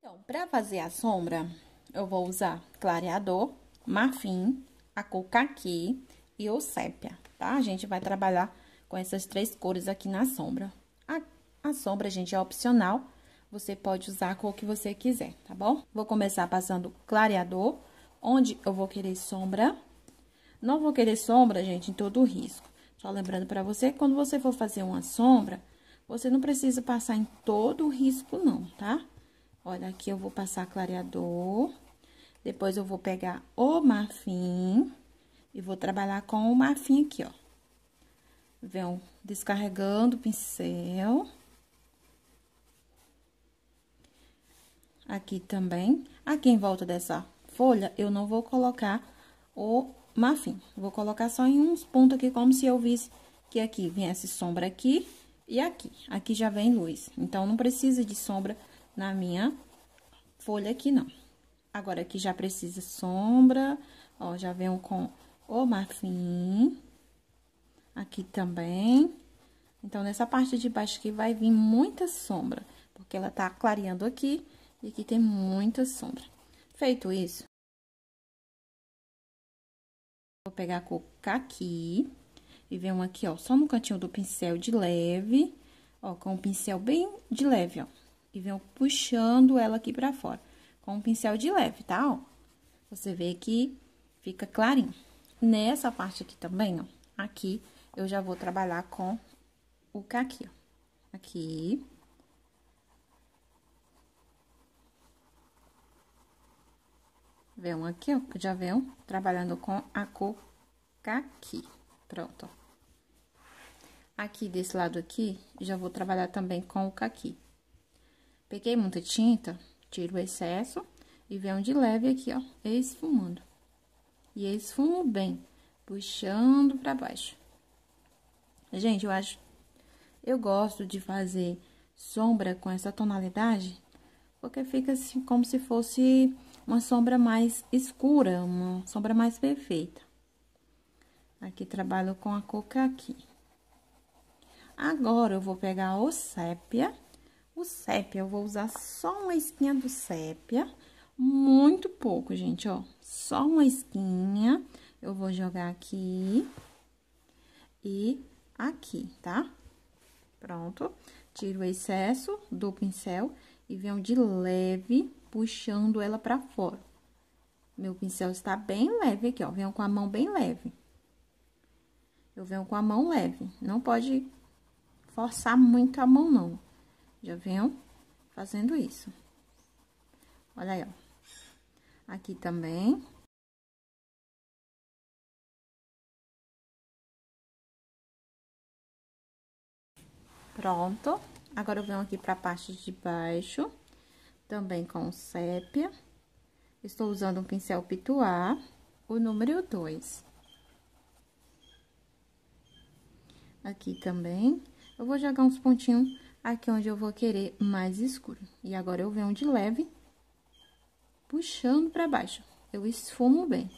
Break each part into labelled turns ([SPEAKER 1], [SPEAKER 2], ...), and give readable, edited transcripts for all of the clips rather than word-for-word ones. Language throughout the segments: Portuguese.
[SPEAKER 1] Então, para fazer a sombra, eu vou usar clareador, marfim, a cor caqui e o sépia, tá? A gente vai trabalhar com essas três cores aqui na sombra. A sombra, gente, é opcional, você pode usar a cor que você quiser, tá bom? Vou começar passando clareador, onde eu vou querer sombra. Não vou querer sombra, gente, em todo o risco. Só lembrando pra você, quando você for fazer uma sombra, você não precisa passar em todo o risco, não, tá? Olha, aqui eu vou passar clareador, depois eu vou pegar o marfim e vou trabalhar com o marfim aqui, ó. Venho descarregando o pincel. Aqui também. Aqui em volta dessa folha, eu não vou colocar o marfim. Vou colocar só em uns pontos aqui, como se eu visse que aqui viesse sombra aqui e aqui. Aqui já vem luz. Então, não precisa de sombra na minha folha aqui, não. Agora, aqui já precisa sombra, ó, já venho com o marfim. Aqui também. Então, nessa parte de baixo aqui vai vir muita sombra, porque ela tá clareando aqui e aqui tem muita sombra. Feito isso, vou pegar a cor caqui e venho aqui, ó, só no cantinho do pincel de leve, ó, com o pincel bem de leve, ó. E venho puxando ela aqui pra fora, com um pincel de leve, tá, ó? Você vê que fica clarinho. Nessa parte aqui também, ó, aqui eu já vou trabalhar com o caqui, ó. Aqui. Venho aqui, ó, já venho trabalhando com a cor caqui. Pronto, ó. Aqui, desse lado aqui, já vou trabalhar também com o caqui. Peguei muita tinta, tiro o excesso e venho de leve aqui, ó, esfumando. E esfumo bem, puxando pra baixo. Gente, eu gosto de fazer sombra com essa tonalidade, porque fica assim, como se fosse uma sombra mais escura, uma sombra mais perfeita. Aqui, trabalho com a cor caqui. Agora, eu vou pegar o sépia. O sépia, eu vou usar só uma esquinha do sépia, muito pouco, gente, ó. Só uma esquinha, eu vou jogar aqui e aqui, tá? Pronto. Tiro o excesso do pincel e venho de leve, puxando ela pra fora. Meu pincel está bem leve aqui, ó. Venho com a mão bem leve. Eu venho com a mão leve. Não pode forçar muito a mão, não. Já venho fazendo isso. Olha aí, ó. Aqui também. Pronto. Agora, eu venho aqui pra parte de baixo, também com sépia. Estou usando um pincel pituá, o número 2. Aqui também. Eu vou jogar uns pontinhos aqui onde eu vou querer mais escuro. E agora, eu venho de leve, puxando pra baixo. Eu esfumo bem.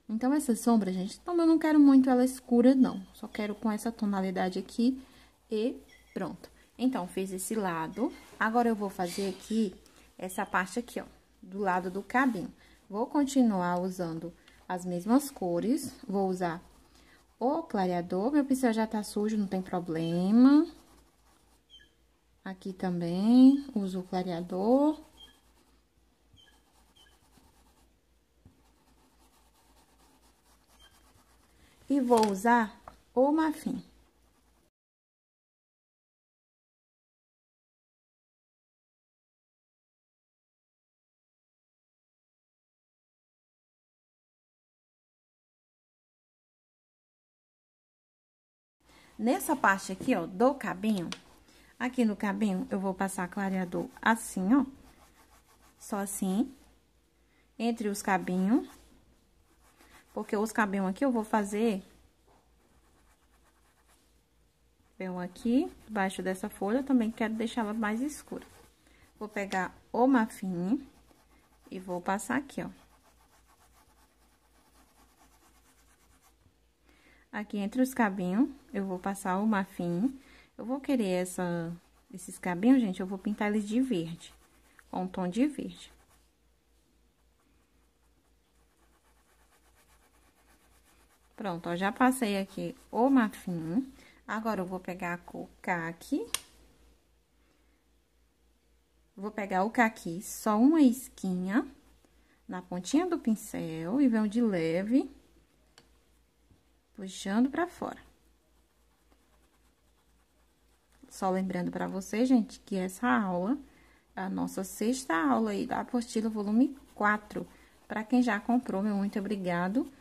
[SPEAKER 1] Então, essa sombra, gente, eu não quero muito ela escura, não. Só quero com essa tonalidade aqui e pronto. Então, fiz esse lado. Agora, eu vou fazer aqui essa parte aqui, ó, do lado do cabinho. Vou continuar usando as mesmas cores. Vou usar o clareador. Meu pincel já tá sujo, não tem problema. Aqui também, uso o clareador. E vou usar o marfim. Nessa parte aqui, ó, do cabinho, aqui no cabinho, eu vou passar clareador assim, ó. Só assim, entre os cabinhos. Porque os cabinhos aqui eu vou fazer... Venho aqui, debaixo dessa folha, também quero deixar ela mais escura. Vou pegar o marfim e vou passar aqui, ó. Aqui entre os cabinhos, eu vou passar o marfim. Eu vou querer esses cabinhos, gente, eu vou pintar eles de verde. com um tom de verde. Pronto, ó, já passei aqui o marfim. Agora, eu vou pegar a cor caqui. Vou pegar o caqui, só uma esquinha na pontinha do pincel e venho de leve, puxando pra fora. Só lembrando pra vocês, gente, que essa aula é a nossa 6ª aula aí da apostila volume 4. Pra quem já comprou, meu muito obrigado.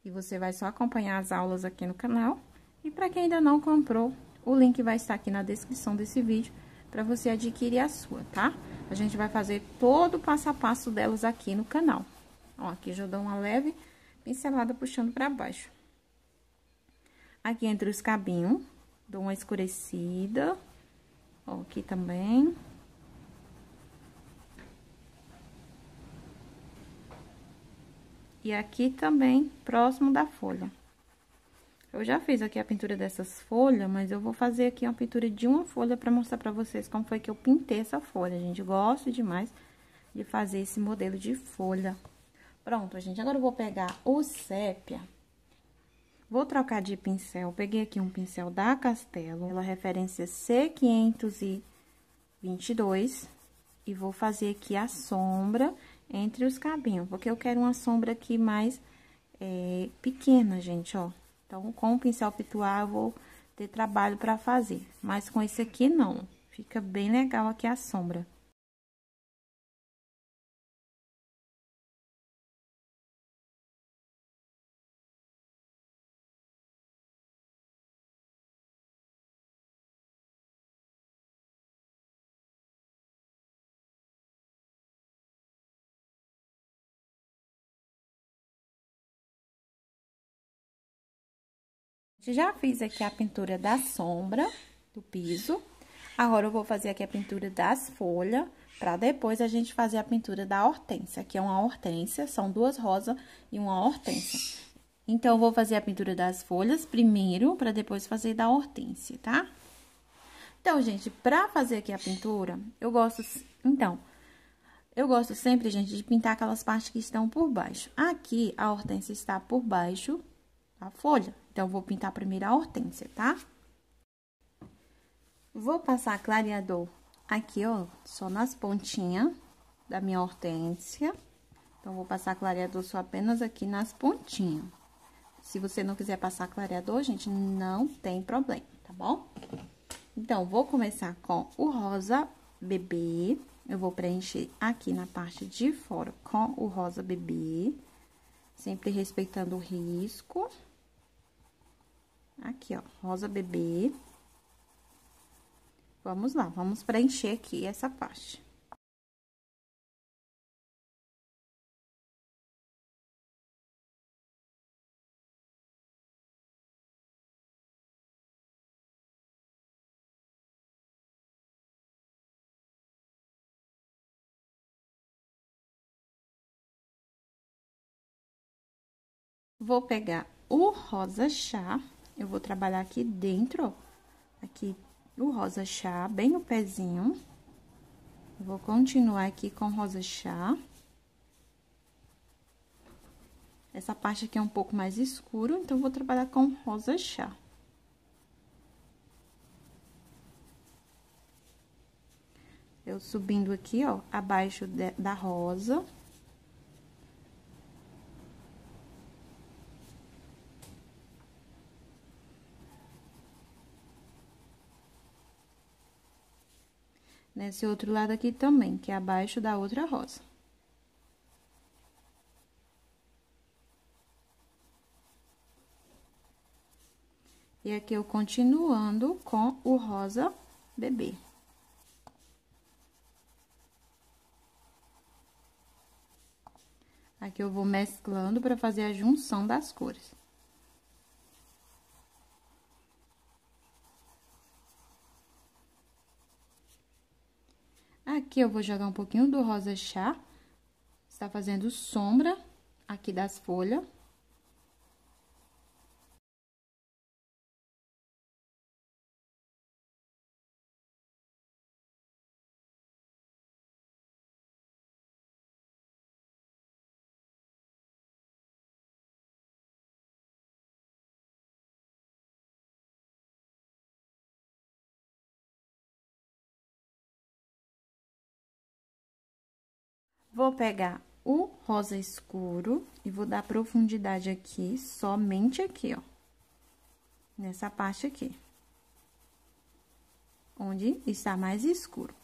[SPEAKER 1] E você vai só acompanhar as aulas aqui no canal. E para quem ainda não comprou, o link vai estar aqui na descrição desse vídeo para você adquirir a sua, tá? A gente vai fazer todo o passo a passo delas aqui no canal. Ó, aqui já dou uma leve pincelada puxando para baixo. Aqui entre os cabinhos, dou uma escurecida. Ó, aqui também. E aqui também, próximo da folha. Eu já fiz aqui a pintura dessas folhas, mas eu vou fazer aqui uma pintura de uma folha pra mostrar pra vocês como foi que eu pintei essa folha, gente. Gosto demais de fazer esse modelo de folha. Pronto, gente, agora eu vou pegar o sépia. Vou trocar de pincel. Peguei aqui um pincel da Castelo, pela referência C522. E vou fazer aqui a sombra entre os cabinhos, porque eu quero uma sombra aqui mais pequena, gente, ó. Então, com o pincel pituar, eu vou ter trabalho pra fazer, mas com esse aqui, não. Fica bem legal aqui a sombra. Já fiz aqui a pintura da sombra do piso. Agora, eu vou fazer aqui a pintura das folhas, pra depois a gente fazer a pintura da hortênsia. Aqui é uma hortênsia, são 2 rosas e uma hortênsia. Então, eu vou fazer a pintura das folhas primeiro, pra depois fazer da hortênsia, tá? Então, gente, pra fazer aqui a pintura, eu gosto... Então, eu gosto sempre, gente, de pintar aquelas partes que estão por baixo. Aqui, a hortênsia está por baixo da folha. Então, eu vou pintar primeiro a hortênsia, tá? Vou passar clareador aqui, ó, só nas pontinhas da minha hortênsia. Então, vou passar clareador só apenas aqui nas pontinhas. Se você não quiser passar clareador, gente, não tem problema, tá bom? Então, vou começar com o rosa bebê. Eu vou preencher aqui na parte de fora com o rosa bebê, sempre respeitando o risco. Aqui, ó, rosa bebê. Vamos lá, vamos preencher aqui essa parte. Vou pegar o rosa chá, eu vou trabalhar aqui dentro, ó, aqui o rosa chá, bem no pezinho. Vou continuar aqui com rosa chá. Essa parte aqui é um pouco mais escuro, então, vou trabalhar com rosa chá. Eu subindo aqui, ó, abaixo da rosa. Nesse outro lado aqui também, que é abaixo da outra rosa. E aqui eu continuando com o rosa bebê. Aqui eu vou mesclando para fazer a junção das cores. Aqui eu vou jogar um pouquinho do rosa chá, está fazendo sombra aqui das folhas. Vou pegar o rosa escuro e vou dar profundidade aqui, somente aqui, ó. Nessa parte aqui. Onde está mais escuro.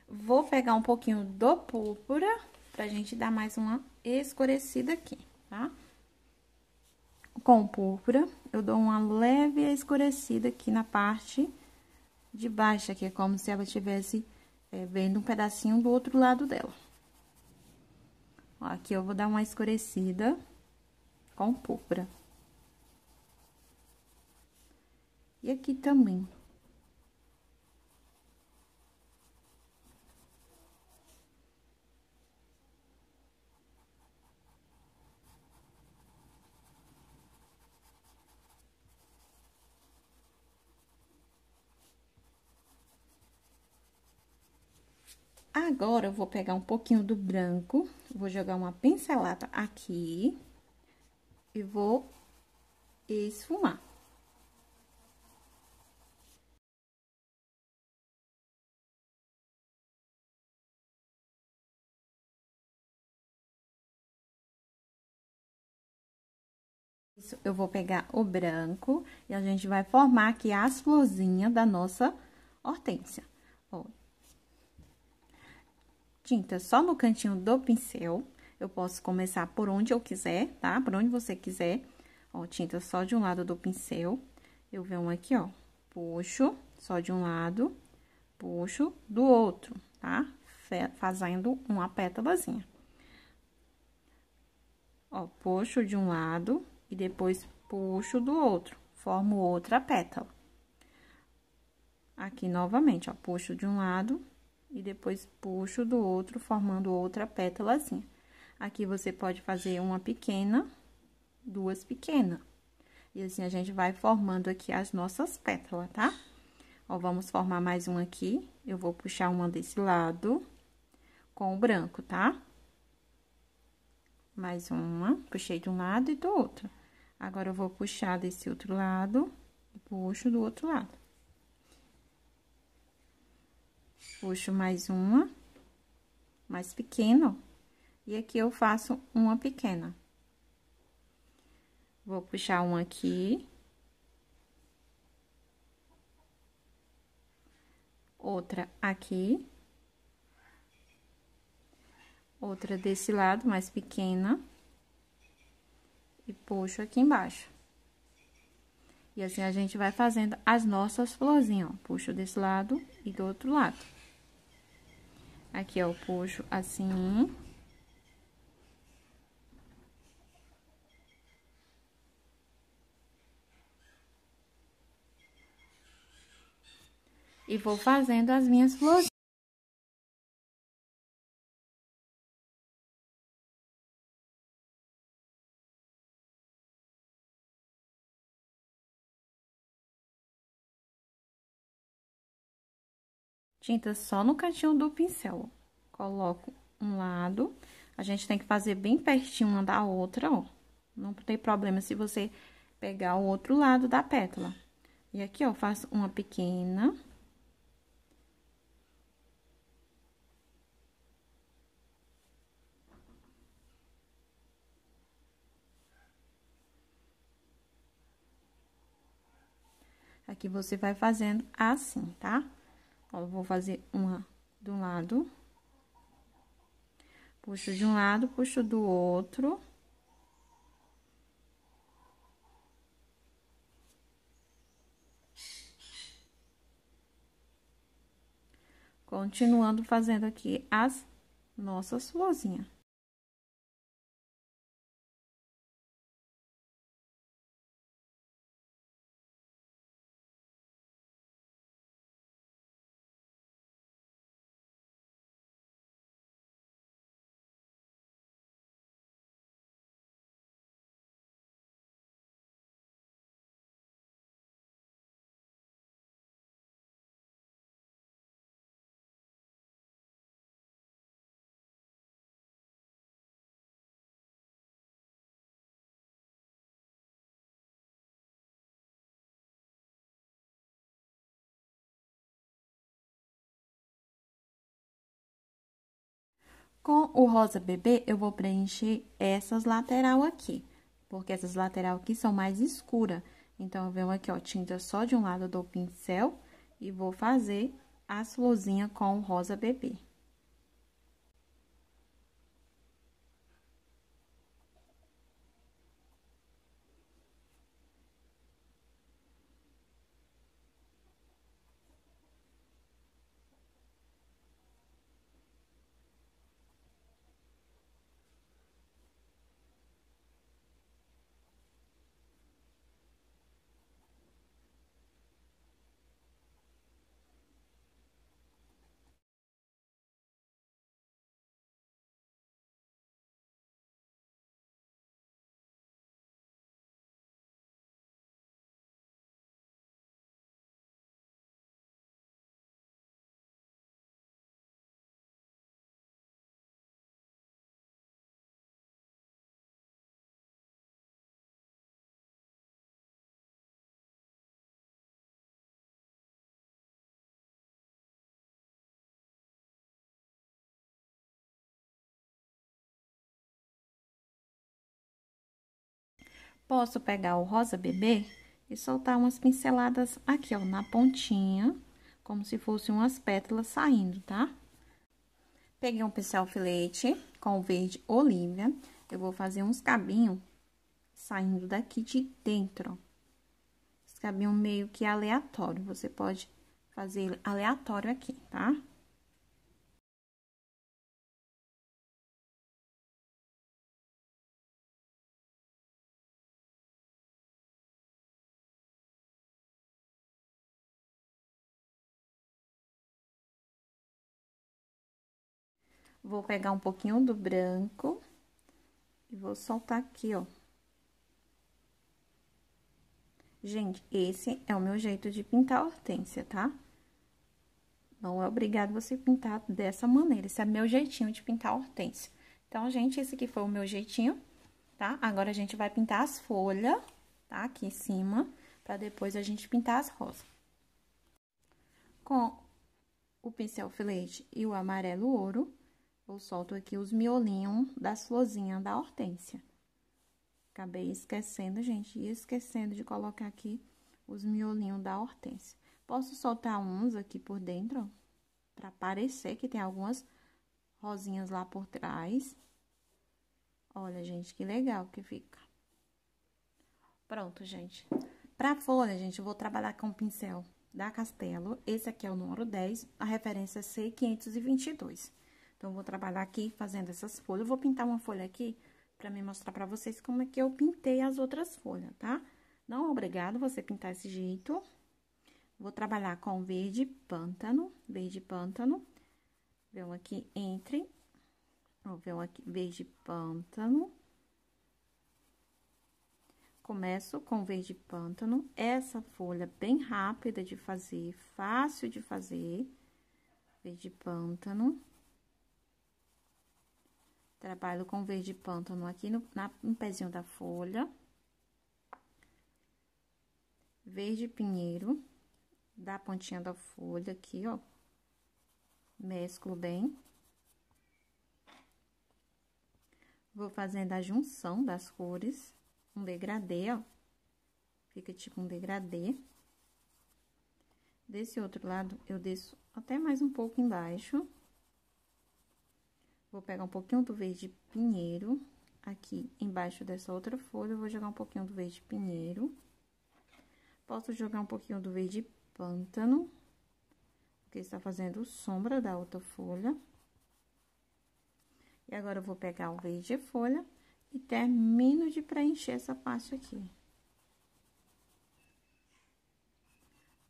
[SPEAKER 1] Vou pegar um pouquinho do púrpura, pra gente dar mais uma escurecida aqui, tá? Com o púrpura, eu dou uma leve escurecida aqui na parte de baixo, aqui é como se ela estivesse vendo um pedacinho do outro lado dela. Ó, aqui eu vou dar uma escurecida com púrpura. E aqui também. Agora, eu vou pegar um pouquinho do branco, vou jogar uma pincelada aqui e vou esfumar. Isso, eu vou pegar o branco e a gente vai formar aqui as florzinhas da nossa hortênsia. Ó. Tinta só no cantinho do pincel, eu posso começar por onde eu quiser, tá? Por onde você quiser. Ó, tinta só de um lado do pincel. Eu venho aqui, ó, puxo só de um lado, puxo do outro, tá? Fazendo uma pétalazinha. Ó, puxo de um lado e depois puxo do outro, formo outra pétala. Aqui, novamente, ó, puxo de um lado e depois puxo do outro, formando outra pétalazinha. Aqui, você pode fazer uma pequena, duas pequenas. E assim, a gente vai formando aqui as nossas pétalas, tá? Ó, vamos formar mais uma aqui. Eu vou puxar uma desse lado com o branco, tá? Mais uma, puxei de um lado e do outro. Agora, eu vou puxar desse outro lado e puxo do outro lado. Puxo mais uma, mais pequena, ó. E aqui eu faço uma pequena. Vou puxar uma aqui. Outra aqui. Outra desse lado, mais pequena. E puxo aqui embaixo. E assim, a gente vai fazendo as nossas florzinhas, ó. Puxo desse lado e do outro lado. Aqui, ó, eu puxo assim. E vou fazendo as minhas flores. Tinta só no cantinho do pincel, ó. Coloco um lado. A gente tem que fazer bem pertinho uma da outra, ó. Não tem problema se você pegar o outro lado da pétala. E aqui, ó, eu faço uma pequena. Aqui, você vai fazendo assim, tá? Ó, eu vou fazer uma do lado. Puxo de um lado, puxo do outro. Continuando fazendo aqui as nossas florzinhas. Com o rosa bebê, eu vou preencher essas lateral aqui, porque essas lateral aqui são mais escuras. Então, eu venho aqui, ó, tinta só de um lado do pincel e vou fazer as florzinhas com o rosa bebê. Posso pegar o rosa bebê e soltar umas pinceladas aqui, ó, na pontinha, como se fossem umas pétalas saindo, tá? Peguei um pincel filete com o verde Olivia, eu vou fazer uns cabinhos saindo daqui de dentro, ó. Esse cabinho meio que aleatório, você pode fazer aleatório aqui, tá? Vou pegar um pouquinho do branco e vou soltar aqui, ó. Gente, esse é o meu jeito de pintar a hortênsia, tá? Não é obrigado você pintar dessa maneira, esse é meu jeitinho de pintar a hortênsia. Então, gente, esse aqui foi o meu jeitinho, tá? Agora, a gente vai pintar as folhas, tá? Aqui em cima, pra depois a gente pintar as rosas. Com o pincel filete e o amarelo ouro, eu solto aqui os miolinhos das florzinhas da hortênsia. Acabei esquecendo, gente, e esquecendo de colocar aqui os miolinhos da hortênsia. Posso soltar uns aqui por dentro, ó, pra parecer que tem algumas rosinhas lá por trás. Olha, gente, que legal que fica. Pronto, gente. Pra folha, gente, eu vou trabalhar com o pincel da Castelo. Esse aqui é o número 10, a referência é C522. Então, eu vou trabalhar aqui fazendo essas folhas. Eu vou pintar uma folha aqui pra me mostrar pra vocês como é que eu pintei as outras folhas, tá? Não é obrigado você pintar desse jeito. Vou trabalhar com verde pântano, venho aqui entre, ó, venho aqui, verde pântano. Começo com verde pântano, essa folha bem rápida de fazer, fácil de fazer, verde pântano. Trabalho com verde pântano aqui no pezinho da folha. Verde pinheiro, da pontinha da folha aqui, ó. Mesclo bem. Vou fazendo a junção das cores, um degradê, ó. Fica tipo um degradê. Desse outro lado, eu desço até mais um pouco embaixo. Vou pegar um pouquinho do verde pinheiro, aqui embaixo dessa outra folha, eu vou jogar um pouquinho do verde pinheiro. Posso jogar um pouquinho do verde pântano, porque está fazendo sombra da outra folha. E agora, eu vou pegar o verde folha e termino de preencher essa parte aqui.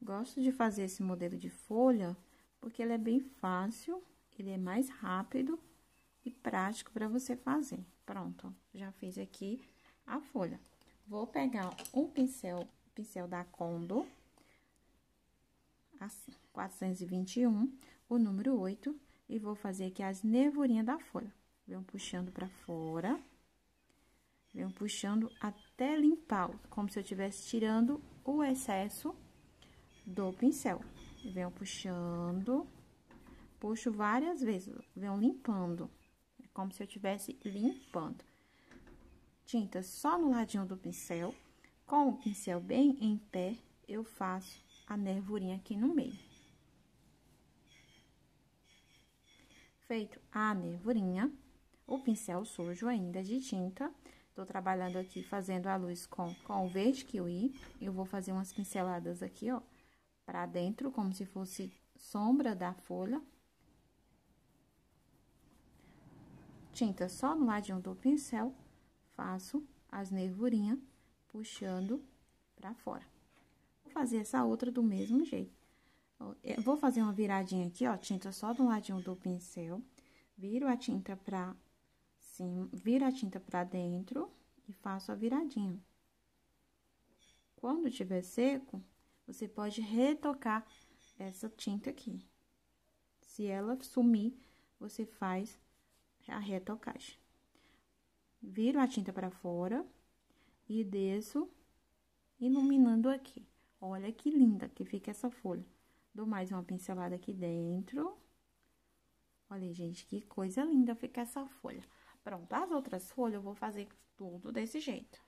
[SPEAKER 1] Gosto de fazer esse modelo de folha, porque ele é bem fácil, ele é mais rápido e prático para você fazer. Pronto, ó, já fiz aqui a folha. Vou pegar um pincel da Condor, assim, 421, o número 8, e vou fazer aqui as nervurinhas da folha. Venho puxando pra fora, venho puxando até limpar, como se eu estivesse tirando o excesso do pincel. Venho puxando, puxo várias vezes, venho limpando. como se eu estivesse limpando. Tinta só no ladinho do pincel. Com o pincel bem em pé, eu faço a nervurinha aqui no meio. Feito a nervurinha, o pincel sujo ainda de tinta. Tô trabalhando aqui, fazendo a luz com o verde kiwi. Eu vou fazer umas pinceladas aqui, ó, pra dentro, como se fosse sombra da folha. Tinta só no ladinho do pincel, faço as nervurinhas, puxando pra fora. Vou fazer essa outra do mesmo jeito. Eu vou fazer uma viradinha aqui, ó, tinta só do ladinho do pincel, viro a tinta pra cima, viro a tinta pra dentro e faço a viradinha. Quando tiver seco, você pode retocar essa tinta aqui. Se ela sumir, você faz a retocagem. Viro a tinta pra fora e desço iluminando aqui. Olha que linda que fica essa folha. Dou mais uma pincelada aqui dentro. Olha, gente, que coisa linda fica essa folha. Pronto, as outras folhas eu vou fazer tudo desse jeito.